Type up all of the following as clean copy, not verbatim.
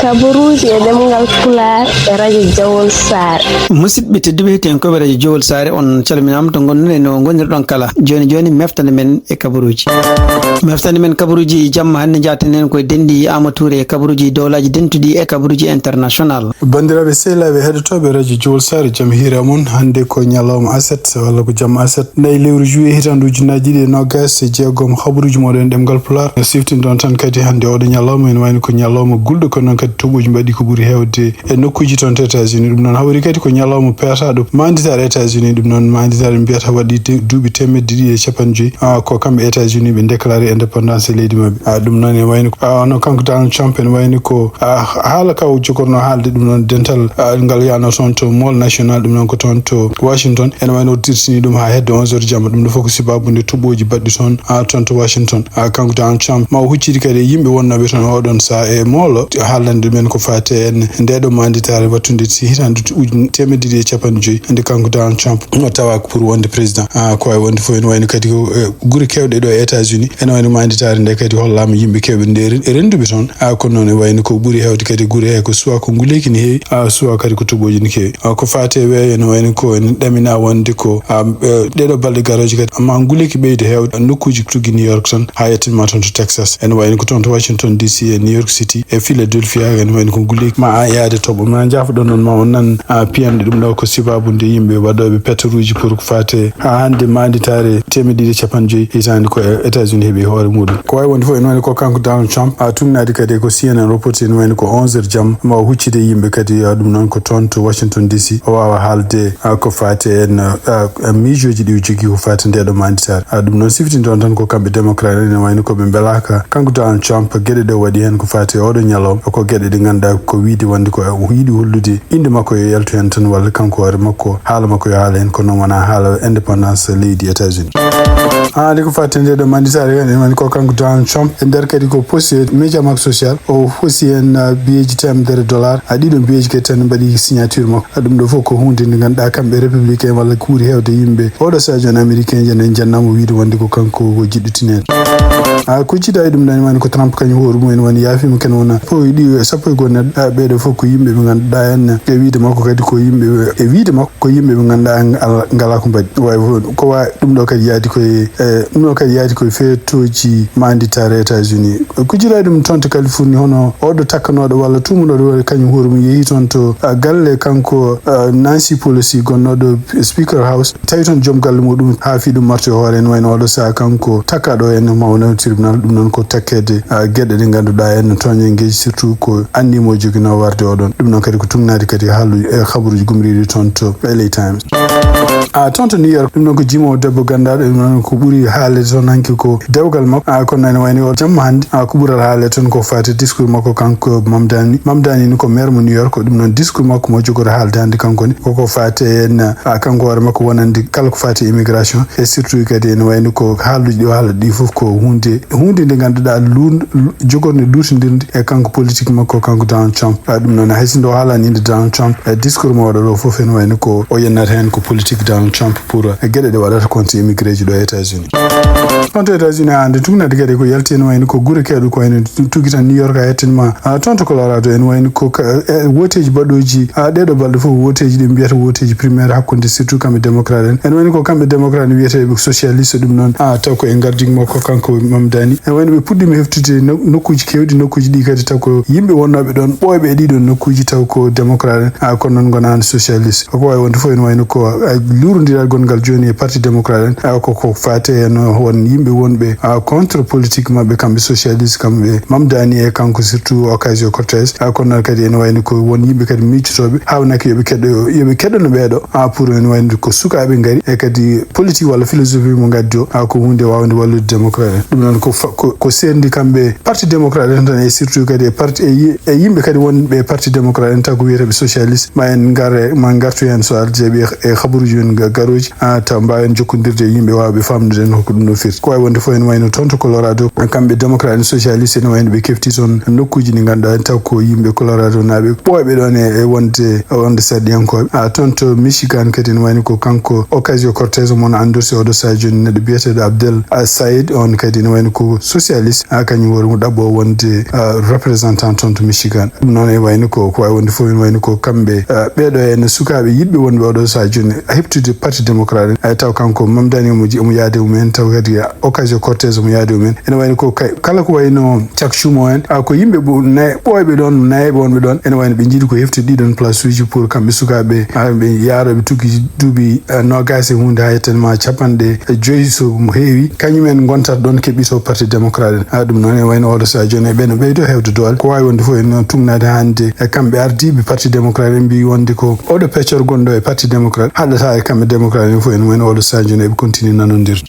kaburuji e ɗemgal Pulaar e radio Juillet Sare. musidɓe tedduɓe hetten koɓe radio Juillet Sare on calminama to gonɗen no gonirɗon kala joni meftande men e kabaruji meftande men kabaruji jamma hande jaten koye dendi Amatoure e kabaruji dowlaji dentuɗi e kabaruji international. bandiraɓe sehlaɓe heɗotoɓe radio Juillet Sare jaam hira mon hande ko ñalawma aset walla ko jamma aset nayi lewru juillet hitandu ujunaji ɗiɗi e nogas e jeegom habaruji moɗon ɗemgal Pulaar siftindon tan kadi hande oɗo ñalawma ene wayno ko ñalawma gulɗo ko noon kadi toɓoji mbaɗi ko ɓuuri hewde e nokkuji toon to États-Unis ɗum noon hawri kadi ko ñalawma peetaɗo manditaɗo États-Unis ɗum noon manditaɗo mbiyata waɗi duuɓi temedde ɗiɗi e capanɗe joyyi ko kamɓe États-Unis ɓe déclaré indépendance e leydi mabɓe ɗum noon ene wayno no kanko Donald Trump ene wayno ko haala ka o jogorno haalde ɗum noon dental ngal yano toon to mall national ɗum noon ko toon to Washington ene wayno o dirtini ɗum ha hedde 11h jamma ɗum ɗo fof ko sababude toɓoji baɗɗi toon to Washington kanko Donald Trump ma o huccidi kadi yimɓe wonnoɓe toon oɗon saa e molo haalande men ko fate en ndeɗo manditare wattude hitande temedde ɗiɗi e capanɗe joyyi nde kanko Donald Trump o tawa pour wonde président ko way wonde fof ene wayno kadi ko guure kewɗe ɗo e États-Unis ene wayno manditare nde kadi hollama yimɓe kewɓe nde renduɓe toon kono noon e wayno ko ɓuuri hewde kadi guure he ko suwa ko nguleyki ne heewi suwa kadi ko toɓoji ne keewi ko fate weeyo ene wayno ko ene ɗamina wonde ko ɗeɗo balɗe garoje kadi amma nguleyki ɓeyde hewde nokkuji tugui New York toon ha yettinma toon to Texas ene wayno ko toon to Washington DC e New York City e Philadelphia ene wayno ko nguleyki ma a yaade toɓo ma jafoɗon noon ma on nan piyanɗe ɗum ɗo ko sibabude yimɓe waɗoɓe pétroji pour ko fate ha hande manditare temedde ɗiɗi e capanɗe joyyi hitande ko États-Unis heeɓi hoore muɗum ko way wonde fof ene wayno ko kanko Donald Trump tumnade kadi ko CNN reporti ene wayno ko 11h jamma ma o huccide yimɓe kadi ɗum noon ko toon to Washington DC o wawa haalde ko fate en miijoji ɗi o jogui ko fate ndeɗo manditare ɗum noon siftindon tan ko kamɓe démocrate ene wayno koɓe belaka kanko Donald Trump gueɗe ɗe waɗi hen ko fate oɗo ñalawma ko gueɗe ɗe ganduɗa ko wiide wonde ko yiiɗi hollude inde makko yo yaltu hen tan walla kanko hoore makko haala makko yo haala hen ko noon wona haala indépendance leydi États-Unis nde ko fate ndeɗo manditare ene wayno ko kanko Donald Trump e nder kadi ko posti média makko social o hosi hen biyeji $100 ɗiɗon biyeji kadi tan mbaɗi signature makko ɗum ɗo fof ko hunde nde ganduɗa kamɓe républicain walla kuuri hewde yimɓe oɗo sadio en américain je en jannamo wiide wonde ko kanko ko jiɗɗitinen ko jiiɗa e ɗum ɗani wani ko Trump kañum hoore mum en woni yaafima ken wona fof ɗi sappo e goo neɗɗo ɓeɗo fof ko yimɓe ɓe ganduɗa en e wiide makko kadi ko yimɓe e wiide makko ko yimɓe ɓe ganduɗa ngala ko mbaɗi wawi ko wawi ɗum ɗo kadi yaadi koye ɗum ɗo kadi yaadi koye feetoji manditare États-Unis ko jiiɗa ɗum toon to Californie hono oɗo takkanoɗo walla tumuɗoɗo kañum hoore mum yeehi toon to galle kanko Nancy Pelosi gonnoɗo speaker house tawi toon joom galle muɗum ha fi ɗum marto hoore en wayno oɗo saaha kanko takkaɗo en mawno tribunal ɗum noon ko takkede gueɗe ɗe ganduɗa en toñengueji surtout ko annimo joguino warde oɗon ɗum noon kadi ko tumnade kadi haaluji habaruji gumriɗi toon to LA Times toon to New York ɗum noon ko jimowo debbo gandaɗo ɗum noon ko ɓuuri haalede toon hanki ko dewgal makko kono ene wayno jamma hande ko ɓuural haalede toon ko fati discours makko kanko Mamdani ni ko maire mo New York ɗum noon discours makko mo jogori haalde hande kankone koko fati en kanko hoore makko wonande kala ko fati immigration e surtout kadi ene wayno ko haaluji ɗi haala ɗi foof ko hunde nde ganduɗa jogorne luutodirde e kanko politique makko kanko Donald Trump ɗum noon hayso ndo haalani inde Donald Trump discours mo waɗa ɗo foof ene wayno ko o yennata hen ko politique Donald Trump pour gueɗe ɗe waɗata contre immigré ji ɗo e États-Unis toon to États-Unis hande tugnade kadi ko yalti ene wayno ko guure kewɗe ko wayno tugui tan New York a hettinma toon to Colorado ene wayno ko woteji baɗoji ɗeɗo balɗe foof woteji ɗi mbiyata woteji primaire hakkude surtout kamɓe démocrate en ene wayno ko kamɓe démocrate wiyeteɓe socialiste ɗum noon taw ko e gardigue makko kanko Mamdani ene wayno ɓe puɗɗima heftude nokkuji kewɗi nokkuji ɗi kadi taw ko yimɓe wonnoɓe ɗon ɓooyɓe e ɗiɗon nokkuji taw ko démocrate en kono noon gonani socialiste ko wawi wonde fof ene wayno ko lurodiral gongal joni e parti démocrate en koko fate en won yimɓe wonɓe contre politique mabɓe kamɓe socialiste kamɓe Mamdani e kanko surtout Ocasio-Cortez kono noon kadi ene wayno ko won yimɓe kadi miccotoɓe hawnaki yoɓe keɗono ɓeeɗo pour ene wayno ko sukaɓe gaari e kadi politique walla philosophie mo gaddi o ko hunde wawde wallude démocrate en ɗum noon ko sendi kamɓe parti démocrate en tan e surtout kadi e yimɓe kadi wonɓe parti démocrate en taw ko wiyeteɓe socialiste ma en gartu hen so arjeeɓe e habaruji men garoji taw mbawen jokkodirde e yimɓe wawɓe famnude en hokko ɗum no firti ko way wonde fo en wayno tonto Colorado kambe democrat socialist en wayno be kefti son nokkuji ni ganda taw ko yimbe Colorado nabe boybe don e wonde sadiyanko tonto Michigan kadi en wayno ko kanko Ocasio-Cortez mon andorsi odo sajo ne de biete Abdel Said on kadi en wayno ko socialist kanyu woru dabbo wonde representant tonto Michigan non e wayno ko way wonde fo en wayno ko kambe bedo en sukabe yibbe wonbe odo sajo ne heptude parti democrat ay taw kanko mamdani mu yaade men taw kadi Ocasio-Cortez mu yaade men en wayno ko kala ko wayno Chuck Schumer en ko yimbe bu nay boybe don nay bonbe don en wayno be jidi ko hefti didon place uji pour kambe sukabe be yaaro be tuki dubi no gase hunde hayten ma chapande joyso mu heewi kanyumen gonta don kebiso parti democrat adum non en wayno odo sa jone be no beydo hewde dol ko way wonde fo en tumnade hande kambe ardibe parti democrat en bi wonde ko odo peccor gondo e parti democrat hadata e kambe democrat en fo en wayno odo sa jone be continue nanondir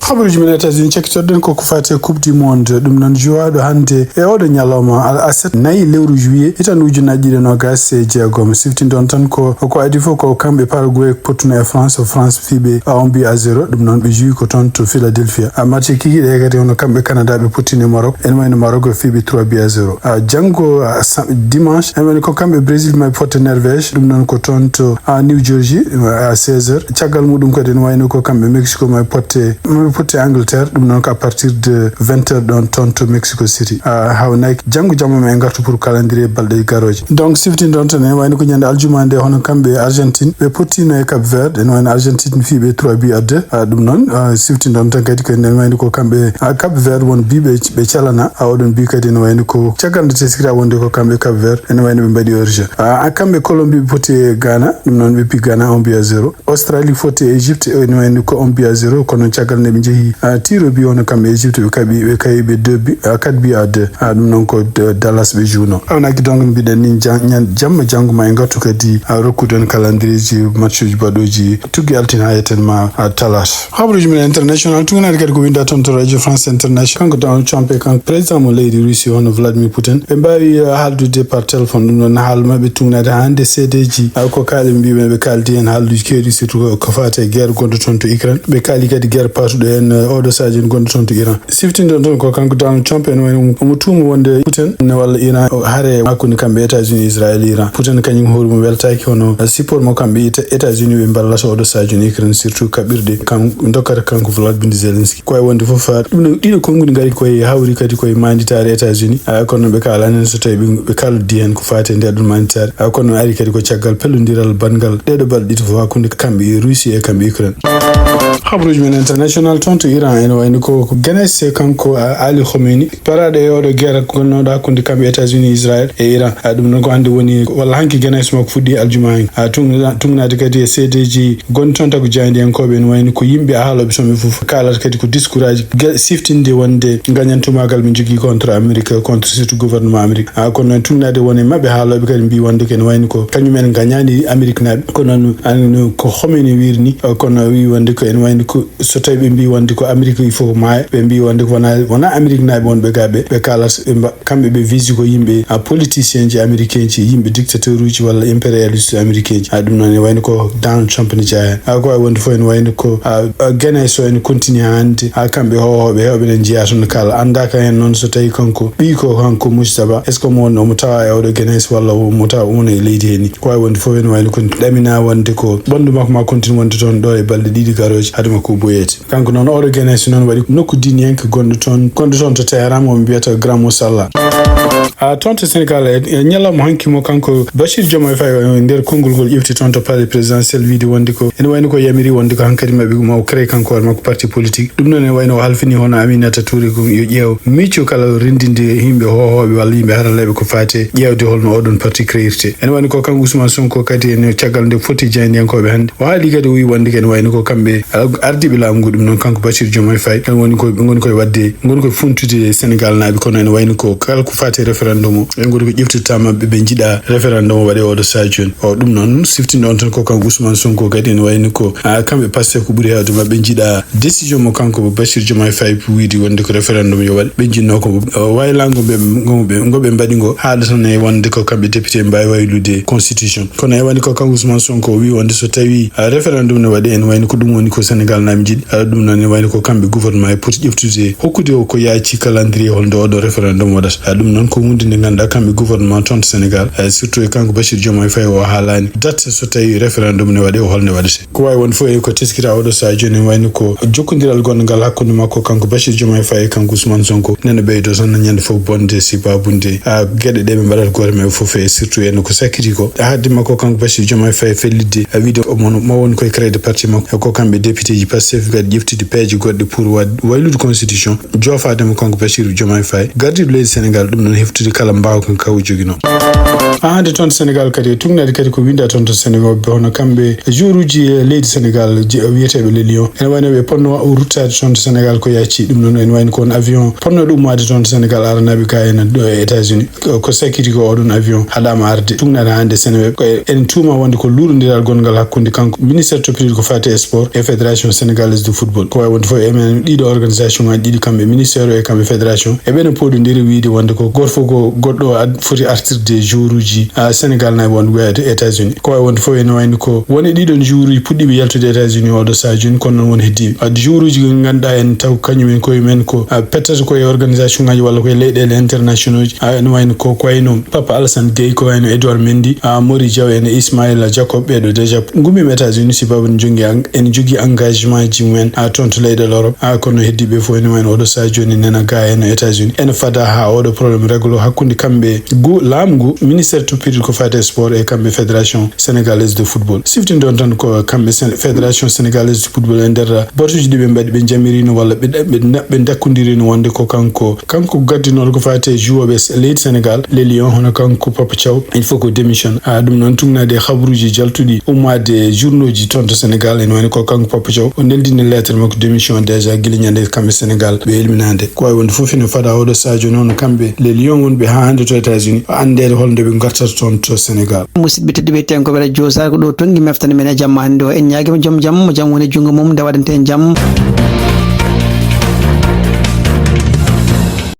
habaruji men États-Unis cekkitoɗen koko fati coupe du monde ɗum noon jowaɗo hande e oɗo ñalawma aset nayi lewru juillet hitan ujunaji ɗiɗi nogas e jeegom siftindon tan ko adi fof ko kamɓe Paraguay pottuno e France fiɓe 1-0 ɗum noon ɓe juwi ko toon to Philadelphia match kikiɗe kadi hono kamɓe Canada ɓe pottini Maroc en wayno Maroc fiɓe 3-0 janggo dimanche en wayno ko kamɓe Brésil maɓe potte Norvège ɗum noon ko toon to New Jersey à 16h caggal muɗum kadi en wayno ko kamɓe Mexico maɓe potte Angleterre ɗum noon ko à partir de 20h ɗon toon to Mexico City hawnayki janggo jamma men gartu pour calendrier balɗe garoje donc siftindon tan en wayno ko ñande aljuma nde hono kamɓe Argentine ɓe pottino e Cap Verde en wayno Argentine fiɓe 3-2 ɗum noon siftindon tan kadi ko en wayno ko kamɓe Cap Verde won biɓe ɓe calana oɗon bi kadi en wayno ko caggal nde teskira wonde ko kamɓe Cap Verde en wayno ɓe mbaɗi origine kamɓe Colombie ɓe potti e Ghana ɗum noon ɓe pi Ghana 1-0 Australie fotti e Égypte en wayno ko 1-0 kono caggal nde ɓe jeehi tiro bi wono kamɓe Égypte ɓe kayiɓe 4-2 ɗum noon ko Dallas ɓe juuno awnaki donc mbiɗen ni jamma jangguma e gartu kadi rokkuden calendrier ji match uji baɗoji tuggi altine ha yeten ma talat habaruji men international tuganade kadi ko winda toon to radio France international kanko Donald Trump e kanko président mo leydi Russie hono Vladimir Putin ɓe mbawi haaldude par téléphone ɗum noon haal mabɓe tuganade hande seedeji ko kaali mbiɓe ɓe kaldi hen haalduji keeɗi surtout ko fate guerre gonɗo toon to Ukraine ɓe kaali kadi guerre patuɗo en oɗo saji gonɗo toon to Iran siftinde toon ko kanko Donald Trump en wayno omo tuuma wonde Putin ne walla Iran haare hakkude kamɓe États-Unis Israël Iran Putin kañum hoore mum weltaki hono support mo kamɓe États-Unis ɓe ballata oɗo saji Ukraine surtout kaɓirɗe dokkata kanko Vladimir Zelensky koye wonde foof ɗum ɗiɗo konngudi gari koye hawri kadi koye manditare États-Unis kono ɓe kalani so tawi ɓe kalodi hen ko fati nder ɗum manditare kono ari kadi ko caggal pellodiral bangal ɗeɗo balɗe ɗiɗi fof hakkude kamɓe Russie e kamɓe Ukraine habaruji men international toon to Iran en wayno ko Ganes kanko Ali Khomeini paraɗo e oɗo guerre gonnoɗo hakkude kamɓe États-Unis Israël e Iran ɗum noon ko hande woni walla hanki Ganes makko fuɗɗi aljuma hen tungnade kadi e seedeji gonɗi toon tago jayandiyankoɓe en wayno ko yimɓe haaloɓe soɓe foof kalata kadi ko discours aji siftinde wonde gagnantumagal ɓe jogui contre Amérique contre surtout gouvernement Amérique kono noon tungnade woni mabɓe haaloɓe kadi mbi wonde ken wayno ko kañumen gagnani Amérique naɓe kono noon ko Khomeini wirni kono wi wonde ko en wayno ko so tawi ɓe mbi wonde ko Amérique il faut maaya ɓe mbi wonde ko wona Amérique naɓe wonɓe gaɓe ɓe kalata kamɓe ɓe visi ko yimɓe politicien ji américain ji yimɓe dictateur uji walla impérialiste américain ji ɗum noon e wayno ko Donald Trump ne jaya ko way wonde fof en wayno ko Ganes so en continue hande kamɓe hohoɓe hewɓe ne jiya toon kala andaka hen noon so tawi kanko ɓi ko kanko Moustapha est ce que omo tawa e oɗo Ganes walla omo tawa on e leydi hen ni ko way wonde fof en wayno ko ɗamina wonde ko ɓandu makko ma continue wonde toon ɗo e balɗe ɗiɗi garoje hadema ko boyete kanko noon oɗo Ganes noon waɗi nokku dini henke gonɗo toon to Tehran mo mbiyata Grand Mosalla toon to Sénégal e ñalawma hankimo kanko Bachir Diomaye Faye nder konngol ngol ƴefti toon to palais présidentiel wiide wonde ko ene wayno ko yamiri wonde ko hankkadi maɓe mo créé kanko hoore makko parti politique ɗum noon ene wayno o halfini hono Aminata Touré ko yo ƴeew micco kala rendinde yimɓe hohoɓe walla yimɓe haraleɓe ko fate ƴeewde holno oɗon parti créirte ene wayno ko kanko Ousmane Sonko kadi ene caggal nde foti jayndiyankoɓe hannde o haali kadi o wi wonde ene wayno ko kamɓe ardiɓe laamu ngu ɗum noon kanko Bachir Diomaye Faye en woni koye wadde goni koye funtude Sénégal naaɓe kono ene wayno ko kala ko fate référendum référendum e ngol ko ƴeftitama be jida référendum waɗe o do sajon o dum non sifti non tan ko kan Ousmane Sonko kadi en wayni ko kambe passé ko buri hawde mabbe jida décision mo kanko Bashir Diomaye Faye wiidi wonde ko référendum yo waɗe ɓe jinno ko waylango ɓe ngoɓe mbaɗi ngo haala tan e wonde ko kamɓe député mbawi waylude constitution kono e wani ko kan Ousmane Sonko wi wonde so tawi référendum ne waɗi en wayni ko ɗum woni ko Sénégal nami jiɗi ɗum noon en wayni ko kamɓe gouvernement e poti ƴeftude hokkude o ko yaaci calendrier holde oɗo référendum waɗata ɗum noon ko hunde nde ganduɗa kamɓe gouvernement toon Sénégal surtout e kanko Bashir Diomaye Faye o haalani date so tawi référendum ne waɗi o holne waɗete ko wawi wonde fof e ko teskita oɗo sa joni wayni ko jokkodiral gongal hakkude makko kanko Bashir Diomaye Faye e kanko Ousmane Sonko nene ɓeydo tan ñande fof bonde si babunde gueɗe ɗe ɓe mbaɗata goto men fof e surtout en ko sakkiti ko hadde makko kanko Bashir Diomaye Faye fellidde wiide ma woni koye créde parti makko ko kamɓe député ji Pastef kadi ƴeftude peeje goɗɗe pour waylude constitution jofademo kanko Bashir Diomaye Faye gardiɗo leydi Sénégal ɗum noon heftude kala mbawa kan kaw jogui noon hande toon Sénégal kadi tugnade kadi ko winda toon to Sénégal ɓe hono kamɓe jour uji leydi Sénégal wiyeteɓe les Lions en wayno ɓe ponno ruttade toon to Sénégal ko yacci ɗum noon en wayno ko on avion ponnoɗo ummade toon to Sénégal aranaɓe ka en ɗo e États-Unis ko sakkiti ko oɗon avion haɗama arde tugnade hande Sénégal en tuuma wonde ko luuɗodiral gongal hakkude kanko ministére toppitiɗo ko fate e sport et fédération sénégalaise de football ko way wonde fof emen ɗiɗo organisation ngaji ɗiɗi kamɓe ministére e kamɓe fédération e ɓene poɗodiri wiide wonde ko goto fof ko goɗɗo foti artirde jour uji Sénégal naɓe wonde wiyade États-Unis ko way wonde fof ene wayni ko woni ɗiɗon jour uji puɗɗiɓe yaltude États-Unis oɗo sa joni kono noon won heddiɓe jour uji ganduɗa en taw kañumen koye men ko pettata koye organisation ngaji walla koye leyɗele international uji ene wayno ko wayno Papa Alassane Gueye ko wayno Edouard Mendy Mori Diaw ene Ismaïla Jacob ɓeɗo déjà gummima États-Unis si babu en jogui engagement ji mumen toon to leyɗele Europe kono heddiɓe fof ene wayno oɗo sa joni nena ga eno États-Unis ene fada ha oɗo probléme réglo hakkude kamɓe laamu ngu ministére toppitiɗo ko fate sport e kamɓe fédération sénégalaise de football siftinde on tan ko kamɓe fédération sénégalaise de football e nder batuji ɗi ɓe mbaɗi ɓe jamirino walla ɓe dakkodirino wonde ko kanko gaddinoɗo ko fate jouoɓe leydi Sénégal les Lions hono kanko Papa Thiaw il faut ko démission ɗum noon tugnade e habaruji jaltuɗi ummade journaux ji toon to Sénégal ene wayno ko kanko Papa Thiaw o neldini lettre makko démission déjà guila ñande kamɓe Sénégal ɓe elminade ko way wonde fof ene fada oɗo sadio noon kamɓe les Lions wonɓe ha hande to États-Unis andede holde ɓe gartata toon to Sénégal musidɓe tedduɓe tenko ɓeɗa josar ko ɗo tongi meftane men e jamma hande o en ñaguima joom jaam mo jaam woni jungo mum nde waɗante en jaam